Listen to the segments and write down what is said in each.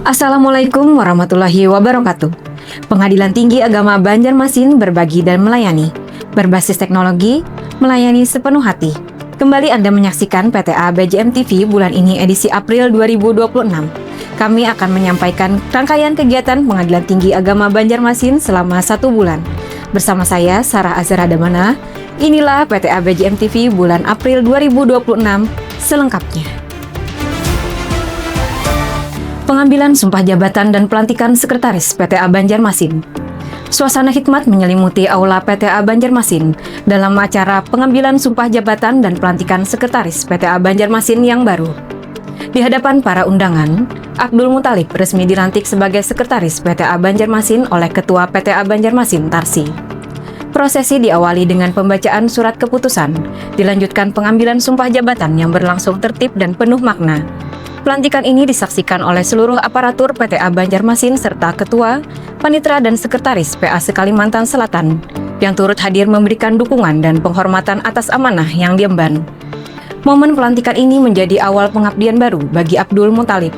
Assalamualaikum warahmatullahi wabarakatuh. Pengadilan Tinggi Agama Banjarmasin berbagi dan melayani, berbasis teknologi, melayani sepenuh hati. Kembali Anda menyaksikan PTA BJM TV bulan ini edisi April 2026. Kami akan menyampaikan rangkaian kegiatan Pengadilan Tinggi Agama Banjarmasin selama 1 bulan. Bersama saya, Sarah Azhara Damana. Inilah PTA BJM TV bulan April 2026 selengkapnya. Pengambilan sumpah jabatan dan pelantikan Sekretaris PTA Banjarmasin. Suasana hikmat menyelimuti Aula PTA Banjarmasin dalam acara pengambilan sumpah jabatan dan pelantikan Sekretaris PTA Banjarmasin yang baru. Di hadapan para undangan, Abdul Muthalib resmi dilantik sebagai Sekretaris PTA Banjarmasin oleh Ketua PTA Banjarmasin Tarsi. Prosesi diawali dengan pembacaan surat keputusan, dilanjutkan pengambilan sumpah jabatan yang berlangsung tertib dan penuh makna. Pelantikan ini disaksikan oleh seluruh aparatur PTA Banjarmasin serta Ketua, Panitera dan Sekretaris PA Kalimantan Selatan yang turut hadir memberikan dukungan dan penghormatan atas amanah yang diemban. Momen pelantikan ini menjadi awal pengabdian baru bagi Abdul Muthalib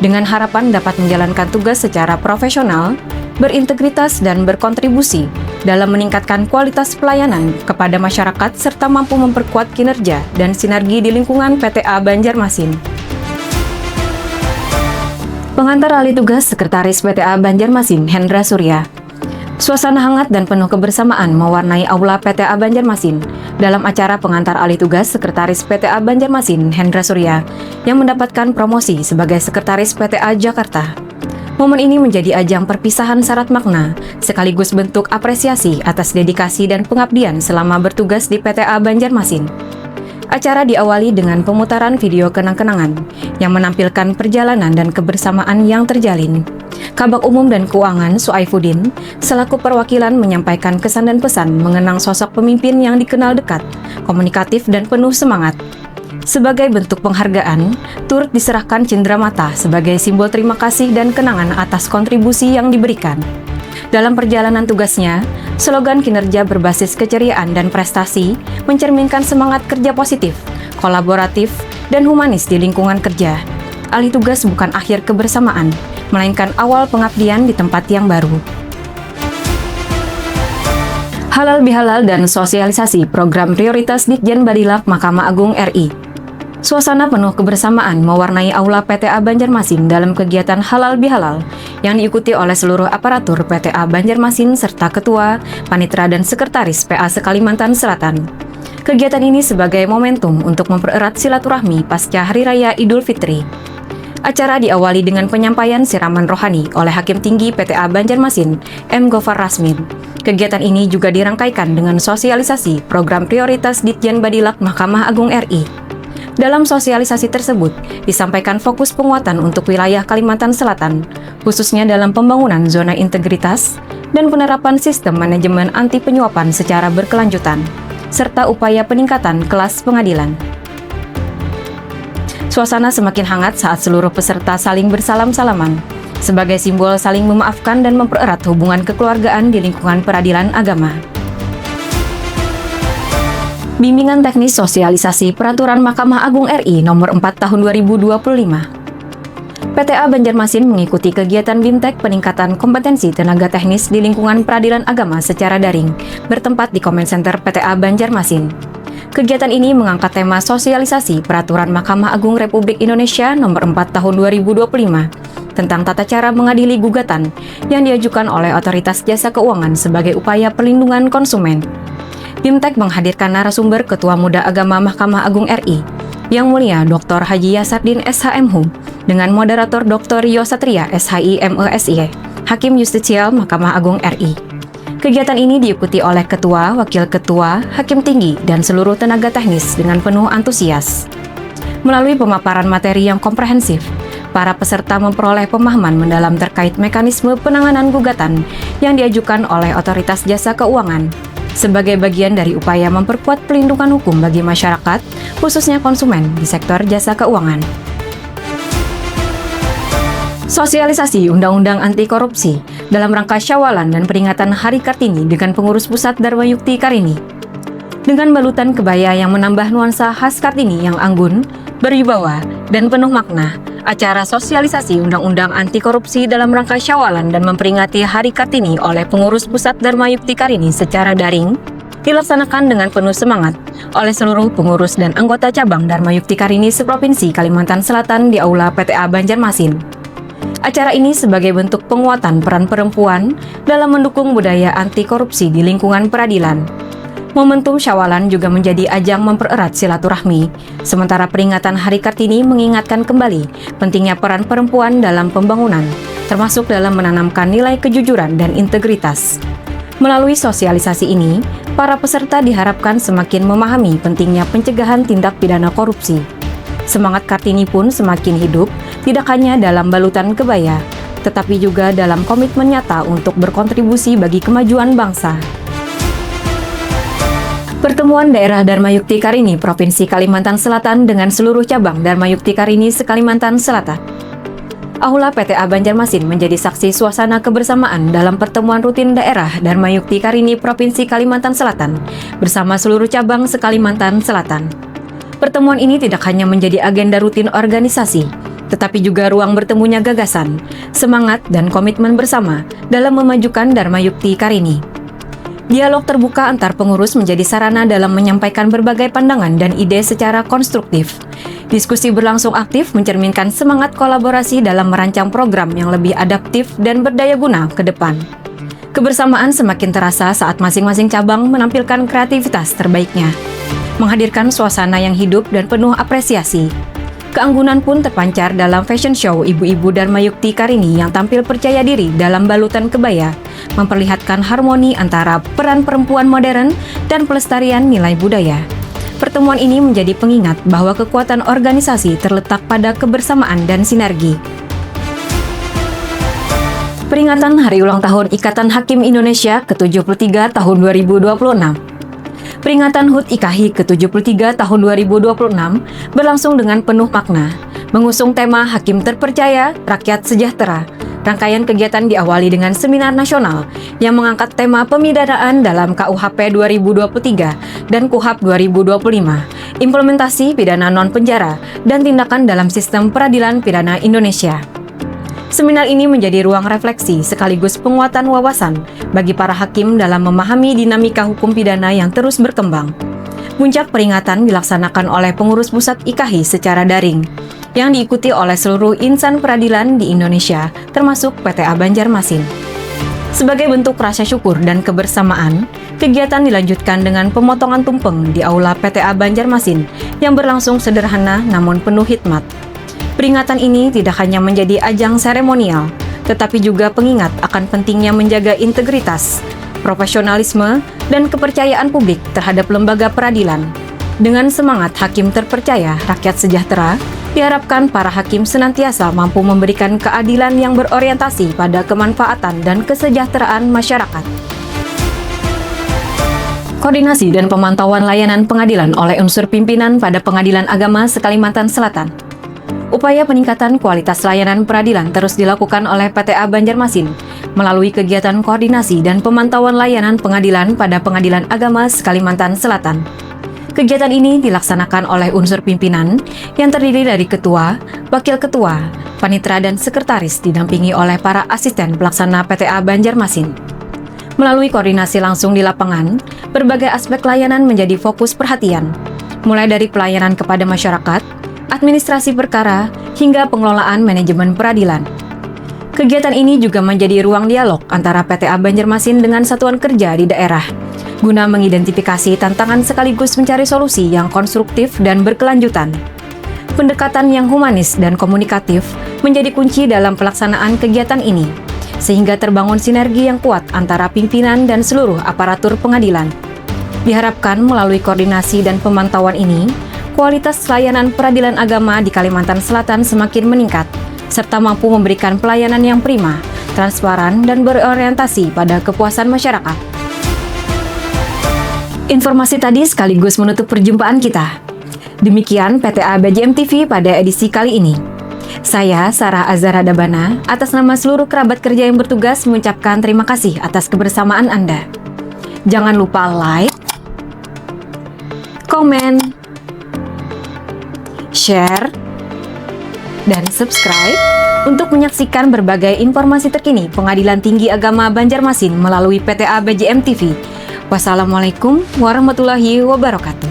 dengan harapan dapat menjalankan tugas secara profesional, berintegritas dan berkontribusi dalam meningkatkan kualitas pelayanan kepada masyarakat serta mampu memperkuat kinerja dan sinergi di lingkungan PTA Banjarmasin. Pengantar alih tugas Sekretaris PTA Banjarmasin Hendra Surya. Suasana hangat dan penuh kebersamaan mewarnai Aula PTA Banjarmasin dalam acara pengantar alih tugas Sekretaris PTA Banjarmasin Hendra Surya yang mendapatkan promosi sebagai Sekretaris PTA Jakarta. Momen ini menjadi ajang perpisahan syarat makna, sekaligus bentuk apresiasi atas dedikasi dan pengabdian selama bertugas di PTA Banjarmasin. Acara diawali dengan pemutaran video kenang-kenangan yang menampilkan perjalanan dan kebersamaan yang terjalin. Kabag Umum dan Keuangan Suaifuddin selaku perwakilan menyampaikan kesan dan pesan mengenang sosok pemimpin yang dikenal dekat, komunikatif dan penuh semangat. Sebagai bentuk penghargaan, turut diserahkan cenderamata sebagai simbol terima kasih dan kenangan atas kontribusi yang diberikan. Dalam perjalanan tugasnya, slogan kinerja berbasis keceriaan dan prestasi mencerminkan semangat kerja positif, kolaboratif, dan humanis di lingkungan kerja. Alih tugas bukan akhir kebersamaan, melainkan awal pengabdian di tempat yang baru. Halal bihalal dan sosialisasi program prioritas Ditjen Badilak Mahkamah Agung RI. Suasana penuh kebersamaan mewarnai Aula PTA Banjarmasin dalam kegiatan halal bihalal yang diikuti oleh seluruh aparatur PTA Banjarmasin serta Ketua, Panitera dan Sekretaris PA Kalimantan Selatan. Kegiatan ini sebagai momentum untuk mempererat silaturahmi pasca Hari Raya Idul Fitri. Acara diawali dengan penyampaian siraman rohani oleh Hakim Tinggi PTA Banjarmasin, M. Gofar Rasmin. Kegiatan ini juga dirangkaikan dengan sosialisasi program prioritas Ditjen Badilak Mahkamah Agung RI. Dalam sosialisasi tersebut, disampaikan fokus penguatan untuk wilayah Kalimantan Selatan, khususnya dalam pembangunan zona integritas dan penerapan sistem manajemen anti penyuapan secara berkelanjutan, serta upaya peningkatan kelas pengadilan. Suasana semakin hangat saat seluruh peserta saling bersalam-salaman, sebagai simbol saling memaafkan dan mempererat hubungan kekeluargaan di lingkungan peradilan agama. Bimbingan Teknis Sosialisasi Peraturan Mahkamah Agung RI Nomor 4 Tahun 2025. PTA Banjarmasin mengikuti kegiatan BIMTEK peningkatan kompetensi tenaga teknis di lingkungan peradilan agama secara daring, bertempat di Comment Center PTA Banjarmasin. Kegiatan ini mengangkat tema sosialisasi Peraturan Mahkamah Agung Republik Indonesia Nomor 4 Tahun 2025 tentang tata cara mengadili gugatan yang diajukan oleh Otoritas Jasa Keuangan sebagai upaya perlindungan konsumen. BIMTEK menghadirkan narasumber Ketua Muda Agama Mahkamah Agung RI, Yang Mulia Dr. Haji Yasardin SHMHU, dengan moderator Dr. Rio Satria SHI MESY, Hakim Justisial Mahkamah Agung RI. Kegiatan ini diikuti oleh Ketua, Wakil Ketua, Hakim Tinggi, dan seluruh tenaga teknis dengan penuh antusias. Melalui pemaparan materi yang komprehensif, para peserta memperoleh pemahaman mendalam terkait mekanisme penanganan gugatan yang diajukan oleh Otoritas Jasa Keuangan, sebagai bagian dari upaya memperkuat pelindungan hukum bagi masyarakat, khususnya konsumen di sektor jasa keuangan. Sosialisasi Undang-Undang Anti Korupsi dalam rangka Syawalan dan peringatan Hari Kartini dengan Pengurus Pusat Dharma Yukti Karini. Dengan balutan kebaya yang menambah nuansa khas Kartini yang anggun, berwibawa, dan penuh makna, Acara sosialisasi Undang-Undang Anti Korupsi dalam rangka Syawalan dan memperingati Hari Kartini oleh pengurus pusat Dharma Yukti Karini secara daring dilaksanakan dengan penuh semangat oleh seluruh pengurus dan anggota cabang Dharma Yukti Karini seprovinsi Kalimantan Selatan di Aula PTA Banjarmasin. Acara ini sebagai bentuk penguatan peran perempuan dalam mendukung budaya anti korupsi di lingkungan peradilan. Momentum Syawalan juga menjadi ajang mempererat silaturahmi, sementara peringatan Hari Kartini mengingatkan kembali pentingnya peran perempuan dalam pembangunan, termasuk dalam menanamkan nilai kejujuran dan integritas. Melalui sosialisasi ini, para peserta diharapkan semakin memahami pentingnya pencegahan tindak pidana korupsi. Semangat Kartini pun semakin hidup, tidak hanya dalam balutan kebaya, tetapi juga dalam komitmen nyata untuk berkontribusi bagi kemajuan bangsa. Pertemuan daerah Dharma Yukti Karini Provinsi Kalimantan Selatan dengan seluruh cabang Dharma Yukti Karini se-Kalimantan Selatan. Aula PTA Banjarmasin menjadi saksi suasana kebersamaan dalam pertemuan rutin daerah Dharma Yukti Karini Provinsi Kalimantan Selatan bersama seluruh cabang se-Kalimantan Selatan. Pertemuan ini tidak hanya menjadi agenda rutin organisasi, tetapi juga ruang bertemunya gagasan, semangat, dan komitmen bersama dalam memajukan Dharma Yukti Karini. Dialog terbuka antar pengurus menjadi sarana dalam menyampaikan berbagai pandangan dan ide secara konstruktif. Diskusi berlangsung aktif mencerminkan semangat kolaborasi dalam merancang program yang lebih adaptif dan berdaya guna ke depan. Kebersamaan semakin terasa saat masing-masing cabang menampilkan kreativitas terbaiknya, menghadirkan suasana yang hidup dan penuh apresiasi. Keanggunan pun terpancar dalam fashion show ibu-ibu Dharma Yukti Karini yang tampil percaya diri dalam balutan kebaya, memperlihatkan harmoni antara peran perempuan modern dan pelestarian nilai budaya. Pertemuan ini menjadi pengingat bahwa kekuatan organisasi terletak pada kebersamaan dan sinergi. Peringatan Hari Ulang Tahun Ikatan Hakim Indonesia ke-73 tahun 2026. Peringatan HUT IKHI ke-73 tahun 2026 berlangsung dengan penuh makna, mengusung tema Hakim Terpercaya, Rakyat Sejahtera. Rangkaian kegiatan diawali dengan seminar nasional yang mengangkat tema pemidanaan dalam KUHP 2023 dan KUHAP 2025, implementasi pidana non-penjara, dan tindakan dalam sistem peradilan pidana Indonesia. Seminar ini menjadi ruang refleksi sekaligus penguatan wawasan bagi para hakim dalam memahami dinamika hukum pidana yang terus berkembang. Puncak peringatan dilaksanakan oleh pengurus pusat IKHI secara daring, yang diikuti oleh seluruh insan peradilan di Indonesia, termasuk PTA Banjarmasin. Sebagai bentuk rasa syukur dan kebersamaan, kegiatan dilanjutkan dengan pemotongan tumpeng di Aula PTA Banjarmasin yang berlangsung sederhana namun penuh hikmat. Peringatan ini tidak hanya menjadi ajang seremonial, tetapi juga pengingat akan pentingnya menjaga integritas, profesionalisme, dan kepercayaan publik terhadap lembaga peradilan. Dengan semangat hakim terpercaya, rakyat sejahtera, diharapkan para hakim senantiasa mampu memberikan keadilan yang berorientasi pada kemanfaatan dan kesejahteraan masyarakat. Koordinasi dan pemantauan layanan pengadilan oleh unsur pimpinan pada Pengadilan Agama se-Kalimantan Selatan. Upaya peningkatan kualitas layanan peradilan terus dilakukan oleh PTA Banjarmasin melalui kegiatan koordinasi dan pemantauan layanan pengadilan pada Pengadilan Agama se-Kalimantan Selatan. Kegiatan ini dilaksanakan oleh unsur pimpinan yang terdiri dari ketua, wakil ketua, panitera, dan sekretaris didampingi oleh para asisten pelaksana PTA Banjarmasin. Melalui koordinasi langsung di lapangan, berbagai aspek layanan menjadi fokus perhatian, mulai dari pelayanan kepada masyarakat, administrasi perkara, hingga pengelolaan manajemen peradilan. Kegiatan ini juga menjadi ruang dialog antara PTA Banjarmasin dengan satuan kerja di daerah, guna mengidentifikasi tantangan sekaligus mencari solusi yang konstruktif dan berkelanjutan. Pendekatan yang humanis dan komunikatif menjadi kunci dalam pelaksanaan kegiatan ini, sehingga terbangun sinergi yang kuat antara pimpinan dan seluruh aparatur pengadilan. Diharapkan melalui koordinasi dan pemantauan ini, kualitas layanan peradilan agama di Kalimantan Selatan semakin meningkat, serta mampu memberikan pelayanan yang prima, transparan, dan berorientasi pada kepuasan masyarakat. Informasi tadi sekaligus menutup perjumpaan kita. Demikian PTA BJM TV pada edisi kali ini. Saya, Sarah Azhara Dabana, atas nama seluruh kerabat kerja yang bertugas mengucapkan terima kasih atas kebersamaan Anda. Jangan lupa like, komen, share, dan subscribe untuk menyaksikan berbagai informasi terkini Pengadilan Tinggi Agama Banjarmasin melalui PTA BJM TV. Wassalamualaikum warahmatullahi wabarakatuh.